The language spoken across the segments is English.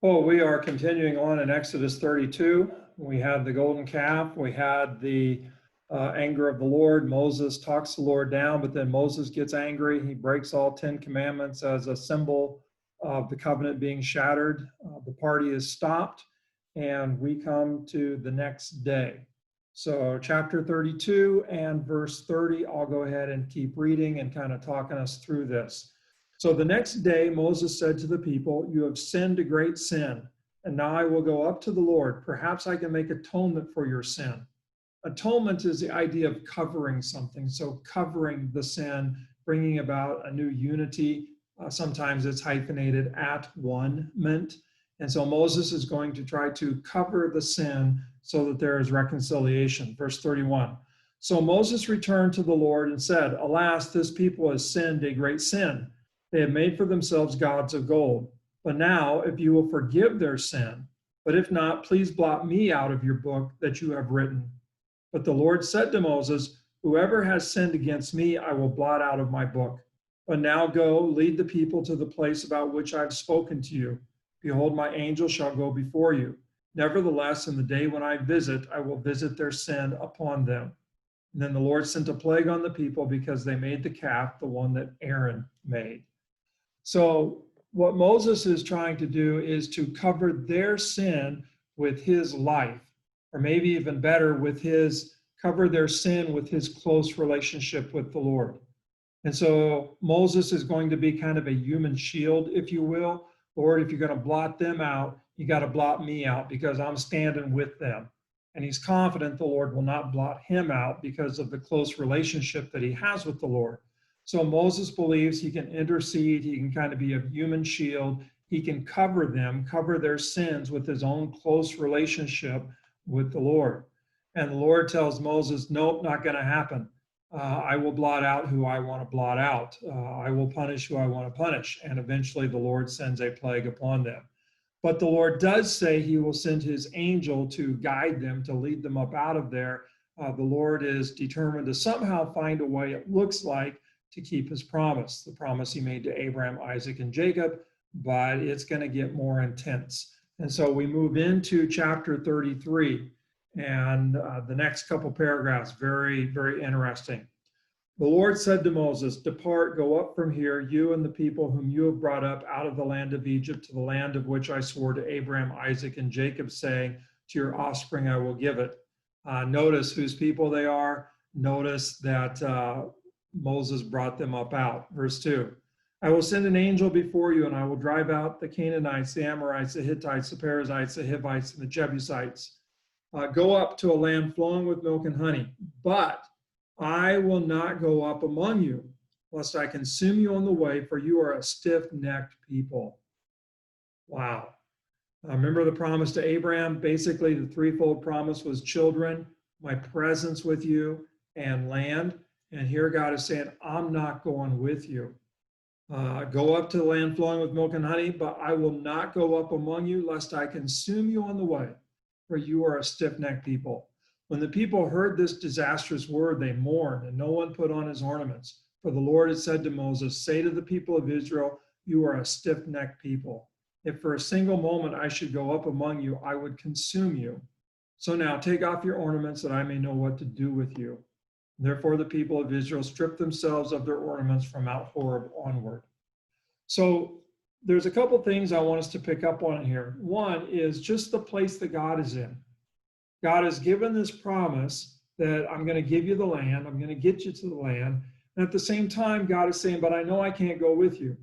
Well, we are continuing on in Exodus 32. We had the golden calf. We had the anger of the Lord. Moses talks the Lord down, but then Moses gets angry. He breaks all 10 commandments as a symbol of the covenant being shattered. The party is stopped, and we come to the next day. So chapter 32 and verse 30, I'll go ahead and keep reading and kind of talking us through this. So the next day, Moses said to the people, "You have sinned a great sin, and now I will go up to the Lord. Perhaps I can make atonement for your sin." Atonement is the idea of covering something. So covering the sin, bringing about a new unity. Sometimes it's hyphenated at one meant. And so Moses is going to try to cover the sin so that there is reconciliation. Verse 31. So Moses returned to the Lord and said, "Alas, this people has sinned a great sin. They have made for themselves gods of gold. But now, if you will forgive their sin, but if not, please blot me out of your book that you have written." But the Lord said to Moses, "Whoever has sinned against me, I will blot out of my book. But now go, lead the people to the place about which I have spoken to you. Behold, my angel shall go before you. Nevertheless, in the day when I will visit their sin upon them." And then the Lord sent a plague on the people because they made the calf, the one that Aaron made. So what Moses is trying to do is to cover their sin with his life, or maybe even better, cover their sin with his close relationship with the Lord. And so Moses is going to be kind of a human shield, if you will. Lord, if you're going to blot them out, you got to blot me out because I'm standing with them. And he's confident the Lord will not blot him out because of the close relationship that he has with the Lord. So Moses believes he can intercede, he can kind of be a human shield, he can cover their sins with his own close relationship with the Lord. And the Lord tells Moses, nope, not going to happen. I will blot out who I want to blot out. I will punish who I want to punish. And eventually the Lord sends a plague upon them. But the Lord does say he will send his angel to guide them, to lead them up out of there. The Lord is determined to somehow find a way, it looks like, to keep his promise, the promise he made to Abraham, Isaac, and Jacob, but it's going to get more intense. And so we move into chapter 33, and the next couple paragraphs, very, very interesting. The Lord said to Moses, "Depart, go up from here, you and the people whom you have brought up out of the land of Egypt to the land of which I swore to Abraham, Isaac, and Jacob, saying, to your offspring I will give it." Notice whose people they are. Notice that Moses brought them up out. Verse 2, "I will send an angel before you, and I will drive out the Canaanites, the Amorites, the Hittites, the Perizzites, the Hivites, and the Jebusites. Go up to a land flowing with milk and honey. But I will not go up among you, lest I consume you on the way, for you are a stiff-necked people." Wow. Remember the promise to Abraham? Basically, the threefold promise was children, my presence with you, and land. And here God is saying, I'm not going with you. Go up to the land flowing with milk and honey, but I will not go up among you, lest I consume you on the way, for you are a stiff-necked people. When the people heard this disastrous word, they mourned, and no one put on his ornaments. For the Lord had said to Moses, "Say to the people of Israel, you are a stiff-necked people. If for a single moment I should go up among you, I would consume you. So now take off your ornaments that I may know what to do with you." Therefore, the people of Israel stripped themselves of their ornaments from Mount Horeb onward. So there's a couple things I want us to pick up on here. One is just the place that God is in. God has given this promise that I'm going to give you the land, I'm going to get you to the land. And at the same time, God is saying, but I know I can't go with you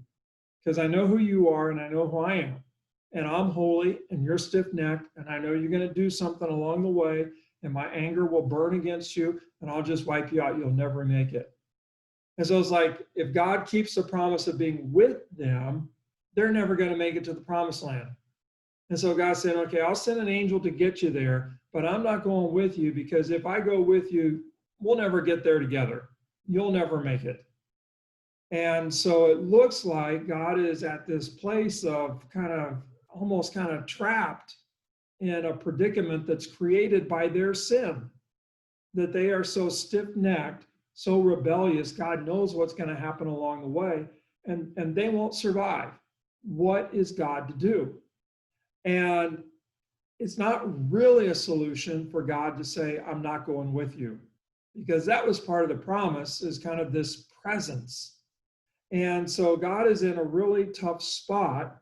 because I know who you are and I know who I am. And I'm holy and you're stiff-necked, and I know you're going to do something along the way, and my anger will burn against you, and I'll just wipe you out. You'll never make it. And so it's like, if God keeps the promise of being with them, they're never going to make it to the promised land. And so God said, okay, I'll send an angel to get you there, but I'm not going with you because if I go with you, we'll never get there together. You'll never make it. And so it looks like God is at this place of almost trapped in a predicament that's created by their sin, that they are so stiff-necked, so rebellious. God knows what's going to happen along the way, and they won't survive. What is God to do? And it's not really a solution for God to say, I'm not going with you, because that was part of the promise, is kind of this presence. And so God is in a really tough spot.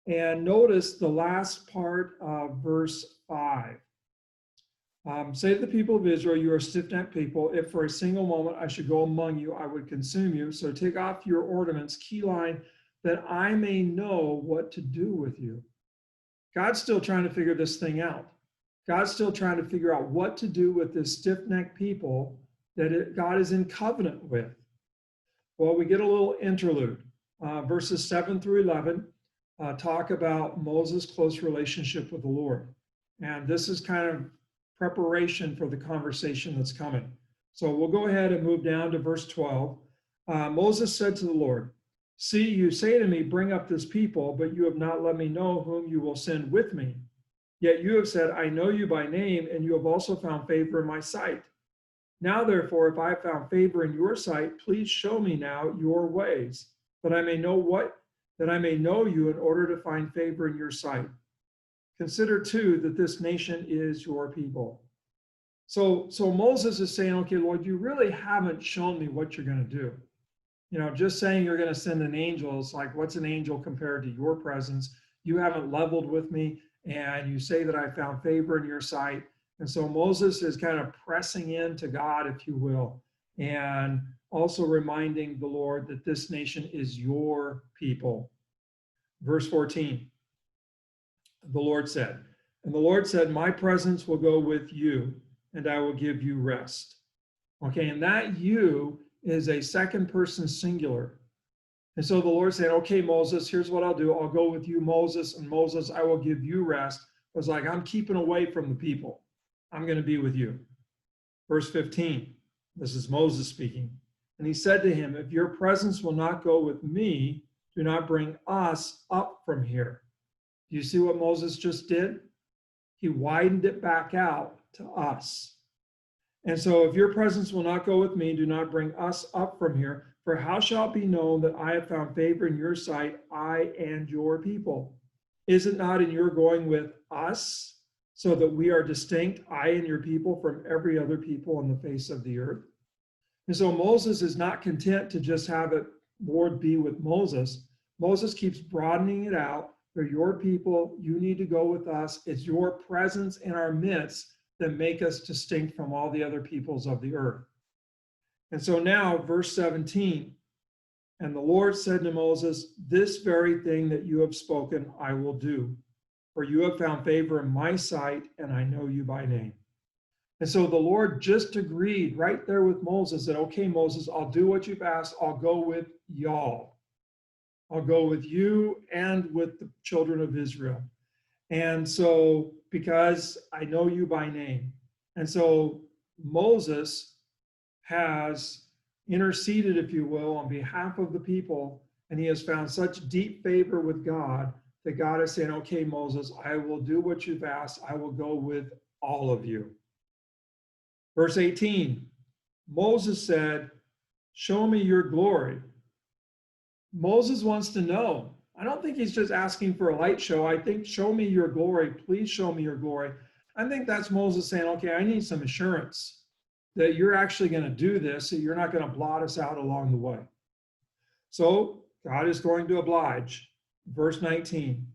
And notice the last part of verse 5. Say to the people of Israel, you are stiff-necked people. If for a single moment I should go among you, I would consume you. So take off your ornaments, key line, that I may know what to do with you. God's still trying to figure this thing out. God's still trying to figure out what to do with this stiff-necked people that God is in covenant with. Well, we get a little interlude. Verses 7 through 11 talk about Moses' close relationship with the Lord. And this is kind of preparation for the conversation that's coming. So we'll go ahead and move down to verse 12. Moses said to the Lord, see, you say to me, bring up this people, but you have not let me know whom you will send with me. Yet you have said, I know you by name, and you have also found favor in my sight. Now, therefore, if I have found favor in your sight, please show me now your ways, that I may know you in order to find favor in your sight. Consider too that this nation is your people. So Moses is saying, okay, Lord, you really haven't shown me what you're going to do. Just saying you're going to send an angel is like, what's an angel compared to your presence? You haven't leveled with me, and you say that I found favor in your sight. And so Moses is kind of pressing into God, if you will, and also reminding the Lord that this nation is your people. Verse 14, the Lord said, and the Lord said, my presence will go with you, and I will give you rest. Okay, and that you is a second person singular. And so the Lord said, okay, Moses, here's what I'll do. I'll go with you, Moses, and Moses, I will give you rest. It was like, I'm keeping away from the people. I'm going to be with you. Verse 15, this is Moses speaking. And he said to him, if your presence will not go with me, do not bring us up from here. Do you see what Moses just did? He widened it back out to us. And so if your presence will not go with me, do not bring us up from here. For how shall it be known that I have found favor in your sight, I and your people? Is it not in your going with us, so that we are distinct, I and your people, from every other people on the face of the earth? And so Moses is not content to just have it, Lord, be with Moses. Moses keeps broadening it out. They're your people. You need to go with us. It's your presence in our midst that make us distinct from all the other peoples of the earth. And so now, verse 17, and the Lord said to Moses, this very thing that you have spoken, I will do. For you have found favor in my sight, and I know you by name. And so the Lord just agreed right there with Moses that, okay, Moses, I'll do what you've asked. I'll go with y'all. I'll go with you and with the children of Israel. And so, because I know you by name. And so Moses has interceded, if you will, on behalf of the people, and he has found such deep favor with God that God is saying, okay, Moses, I will do what you've asked. I will go with all of you. Verse 18, Moses said, show me your glory. Moses wants to know. I don't think he's just asking for a light show. I think, show me your glory. Please show me your glory. I think that's Moses saying, okay, I need some assurance that you're actually going to do this, that you're not going to blot us out along the way. So God is going to oblige. Verse 19,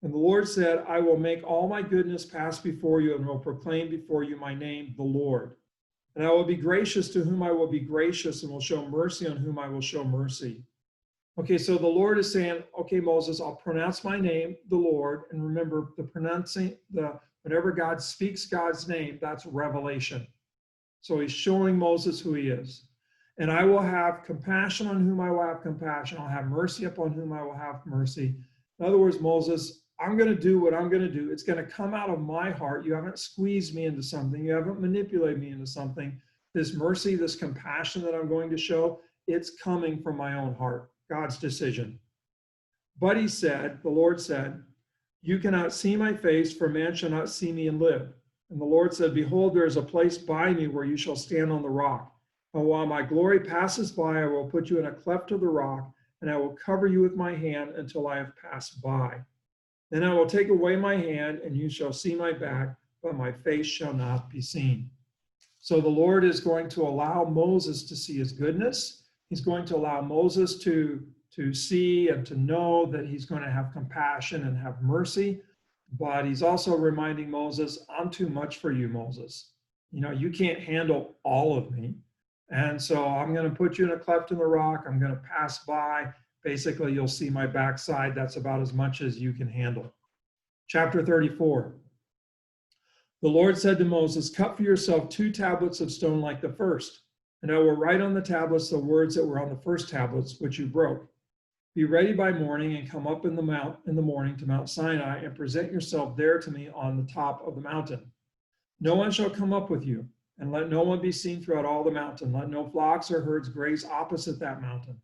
and the Lord said, I will make all my goodness pass before you and will proclaim before you my name, the Lord. And I will be gracious to whom I will be gracious and will show mercy on whom I will show mercy. Okay, so the Lord is saying, okay, Moses, I'll pronounce my name, the Lord. And remember, whenever God speaks God's name, that's revelation. So he's showing Moses who he is. And I will have compassion on whom I will have compassion. I'll have mercy upon whom I will have mercy. In other words, Moses, I'm going to do what I'm going to do. It's going to come out of my heart. You haven't squeezed me into something. You haven't manipulated me into something. This mercy, this compassion that I'm going to show, it's coming from my own heart. God's decision. But he said, the Lord said, you cannot see my face, for man shall not see me and live. And the Lord said, behold, there is a place by me where you shall stand on the rock. And while my glory passes by, I will put you in a cleft of the rock, and I will cover you with my hand until I have passed by. Then I will take away my hand, and you shall see my back, but my face shall not be seen. So the Lord is going to allow Moses to see his goodness. He's going to allow Moses to see and to know that he's going to have compassion and have mercy. But he's also reminding Moses, I'm too much for you, Moses. You can't handle all of me. And so I'm going to put you in a cleft in the rock. I'm going to pass by. Basically, you'll see my backside. That's about as much as you can handle. Chapter 34. The Lord said to Moses, cut for yourself 2 tablets of stone like the first, and I will write on the tablets the words that were on the first tablets, which you broke. Be ready by morning and come up in the morning to Mount Sinai and present yourself there to me on the top of the mountain. No one shall come up with you, and let no one be seen throughout all the mountain. Let no flocks or herds graze opposite that mountain.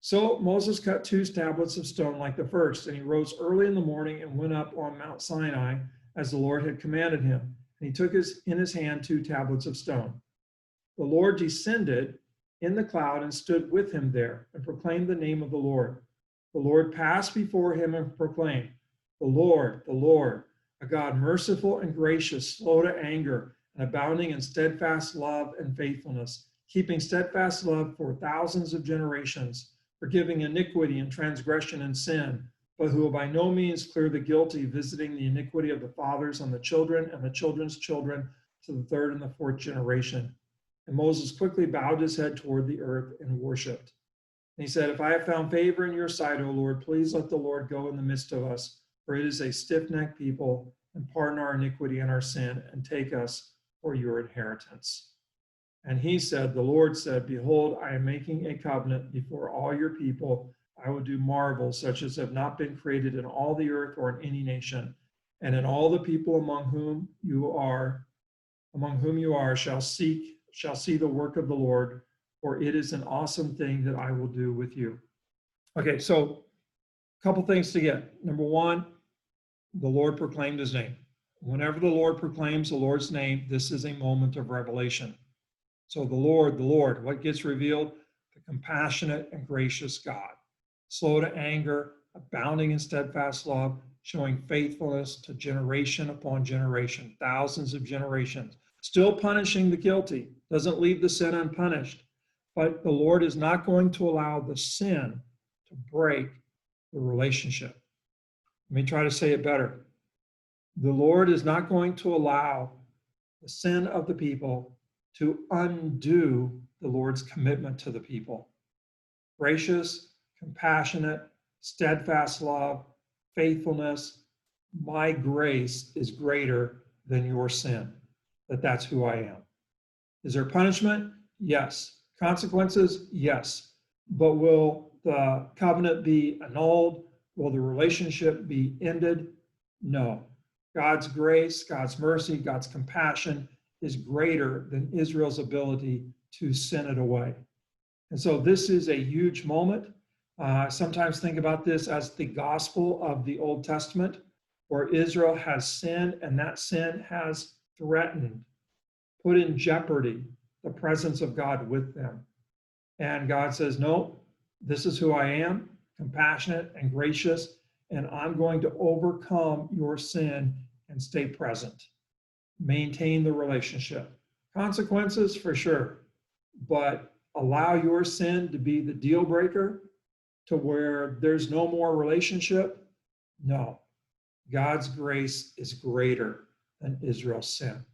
So Moses cut 2 tablets of stone like the first, and he rose early in the morning and went up on Mount Sinai as the Lord had commanded him. And he took in his hand 2 tablets of stone. The Lord descended in the cloud and stood with him there and proclaimed the name of the Lord. The Lord passed before him and proclaimed, the Lord, a God merciful and gracious, slow to anger, and abounding in steadfast love and faithfulness, keeping steadfast love for thousands of generations, forgiving iniquity and transgression and sin, but who will by no means clear the guilty, visiting the iniquity of the fathers on the children and the children's children to the 3rd and the 4th generation. And Moses quickly bowed his head toward the earth and worshiped. And he said, if I have found favor in your sight, O Lord, please let the Lord go in the midst of us, for it is a stiff-necked people, and pardon our iniquity and our sin, and take us for your inheritance. And he said, the Lord said, behold, I am making a covenant before all your people. I will do marvels such as have not been created in all the earth or in any nation. And in all the people among whom you are shall see the work of the Lord, for it is an awesome thing that I will do with you. Okay, so a couple things to get. Number one, the Lord proclaimed his name. Whenever the Lord proclaims the Lord's name, this is a moment of revelation. So the Lord, what gets revealed? The compassionate and gracious God, slow to anger, abounding in steadfast love, showing faithfulness to generation upon generation, thousands of generations, still punishing the guilty, doesn't leave the sin unpunished. But the Lord is not going to allow the sin to break the relationship. Let me try to say it better. The Lord is not going to allow the sin of the people to undo the Lord's commitment to the people. Gracious, compassionate, steadfast love, faithfulness, my grace is greater than your sin. That's who I am. Is there punishment? Yes. Consequences? Yes. But will the covenant be annulled? Will the relationship be ended? No. God's grace, God's mercy, God's compassion is greater than Israel's ability to sin it away. And so this is a huge moment. I sometimes think about this as the gospel of the Old Testament, where Israel has sinned and that sin has threatened, put in jeopardy the presence of God with them. And God says, no, this is who I am, compassionate and gracious, and I'm going to overcome your sin and stay present. Maintain the relationship. Consequences, for sure, but allow your sin to be the deal breaker to where there's no more relationship? No. God's grace is greater than Israel's sin.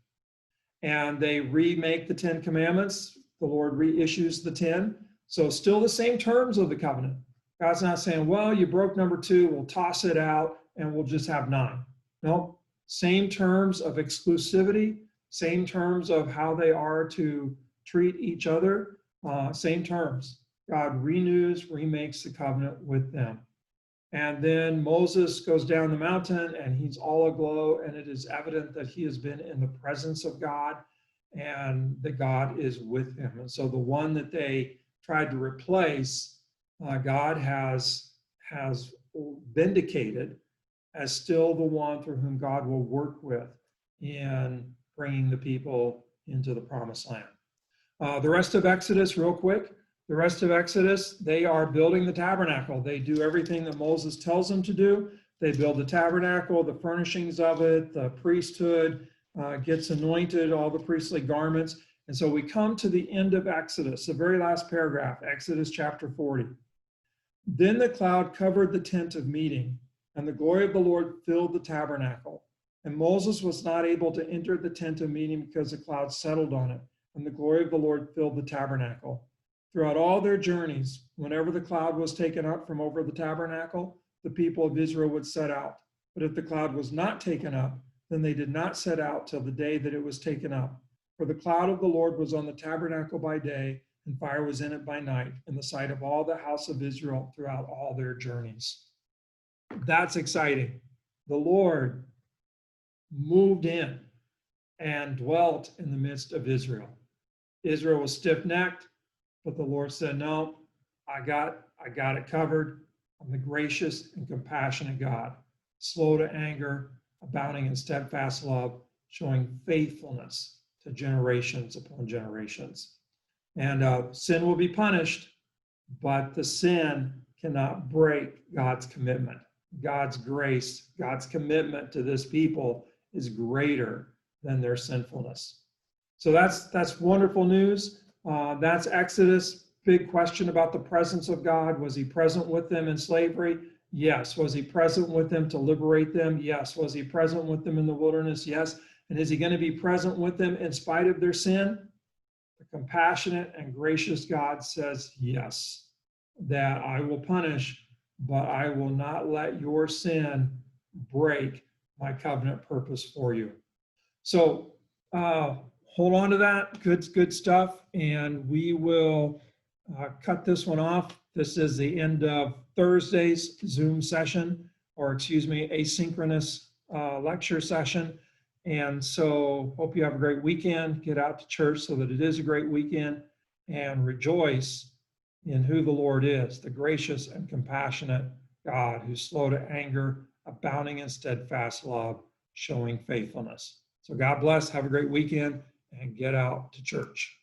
And they remake the 10 commandments. The Lord reissues the 10. So still the same terms of the covenant. God's not saying, well, you broke number 2, we'll toss it out and we'll just have 9. No, same terms of exclusivity, same terms of how they are to treat each other, same terms. God remakes the covenant with them. And then Moses goes down the mountain and he's all aglow, and it is evident that he has been in the presence of God and that God is with him. And so the one that they tried to replace, God has vindicated as still the one through whom God will work with in bringing the people into the promised land. The rest of Exodus, real quick. The rest of Exodus, they are building the tabernacle. They do everything that Moses tells them to do. They build the tabernacle, the furnishings of it, the priesthood gets anointed, all the priestly garments. And so we come to the end of Exodus, the very last paragraph, Exodus chapter 40. Then the cloud covered the tent of meeting, and the glory of the Lord filled the tabernacle. And Moses was not able to enter the tent of meeting because the cloud settled on it, and the glory of the Lord filled the tabernacle. Throughout all their journeys, whenever the cloud was taken up from over the tabernacle, the people of Israel would set out. But if the cloud was not taken up, then they did not set out till the day that it was taken up. For the cloud of the Lord was on the tabernacle by day, and fire was in it by night, in the sight of all the house of Israel throughout all their journeys. That's exciting. The Lord moved in and dwelt in the midst of Israel. Israel was stiff-necked, but the Lord said, no, I got it covered. I'm the gracious and compassionate God, slow to anger, abounding in steadfast love, showing faithfulness to generations upon generations. And sin will be punished, but the sin cannot break God's commitment. God's grace, God's commitment to this people is greater than their sinfulness. So that's wonderful news. That's Exodus. Big question about the presence of God. Was he present with them in slavery? Yes. Was he present with them to liberate them? Yes. Was he present with them in the wilderness? Yes. And is he going to be present with them in spite of their sin? The compassionate and gracious God says, yes, that I will punish, but I will not let your sin break my covenant purpose for you. So hold on to that. Good stuff. And we will cut this one off. This is the end of Thursday's Zoom session, or asynchronous lecture session. And so hope you have a great weekend. Get out to church so that it is a great weekend, and rejoice in who the Lord is, the gracious and compassionate God who's slow to anger, abounding in steadfast love, showing faithfulness. So God bless. Have a great weekend and get out to church.